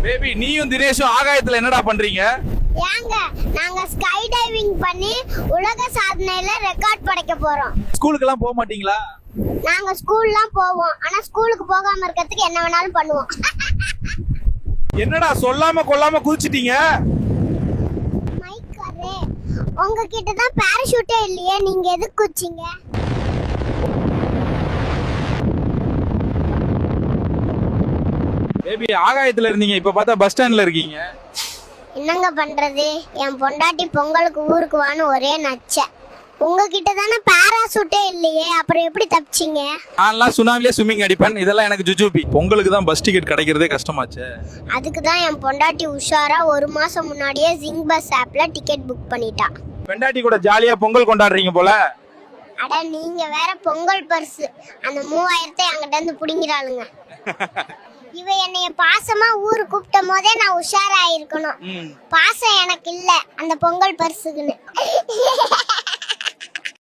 Baby நீயும் தினேஷும் ஆகாயத்துல என்னடா பண்றீங்க? ஏங்க நாங்க ஸ்கை டைவிங் பண்ணி உலக சாதனையில ரெக்கார்ட் படைக்க போறோம். ஸ்கூலுக்கு எல்லாம் போக மாட்டீங்களா? நாங்க ஸ்கூல்லாம் போவோம், ஆனா ஸ்கூலுக்கு போகாம இருக்கிறதுக்கு என்ன வேணாலும் பண்ணுவோம். என்னடா சொல்லாம கொள்ளாம குதிச்சிட்டீங்க? மைக்கரே, உங்ககிட்ட தான் பாராசூட்டே இல்லையே, நீங்க எதுக்கு குதிச்சீங்க? பேபி ஆகாயத்துல இருந்தீங்க, இப்ப பார்த்தா பஸ் ஸ்டாண்ட்ல இருக்கீங்க. என்னங்க பண்றது, என் பொண்டாட்டி பொங்கலுக்கு ஊருக்கு வான்னு ஒரே நச்ச. உங்ககிட்ட தானே பாராசூட்டே இல்லையே, அப்புறம் எப்படி தப்பிச்சீங்க? நான்லாம் சுனாமிலே ஸ்விம்மிங் அடிப்பேன், இதெல்லாம் எனக்கு ஜுஜுபி. பொங்கலுக்கு தான் பஸ் டிக்கெட் கிடைக்கிறதே கஷ்டமாச்சே. அதுக்கு தான் என் பொண்டாட்டி உஷாரா 1 மாசம் முன்னாடியே ஜிங் பஸ் ஆப்ல டிக்கெட் புக் பண்ணிட்டா. பெண்டாட்டி கூட ஜாலியா பொங்கல் கொண்டாடுறீங்க போல. அட நீங்க வேற, பொங்கல் பரிசு அந்த 3000 என்கிட்ட இருந்து புடிங்கிறாளுங்க. இவ என்னைய பாசமா ஊரு கூப்பிட்ட போதே நான் உஷாரா இருக்கணும். பாசம் எனக்கு இல்ல அந்த பொங்கல் பரிசுக்குன்னு.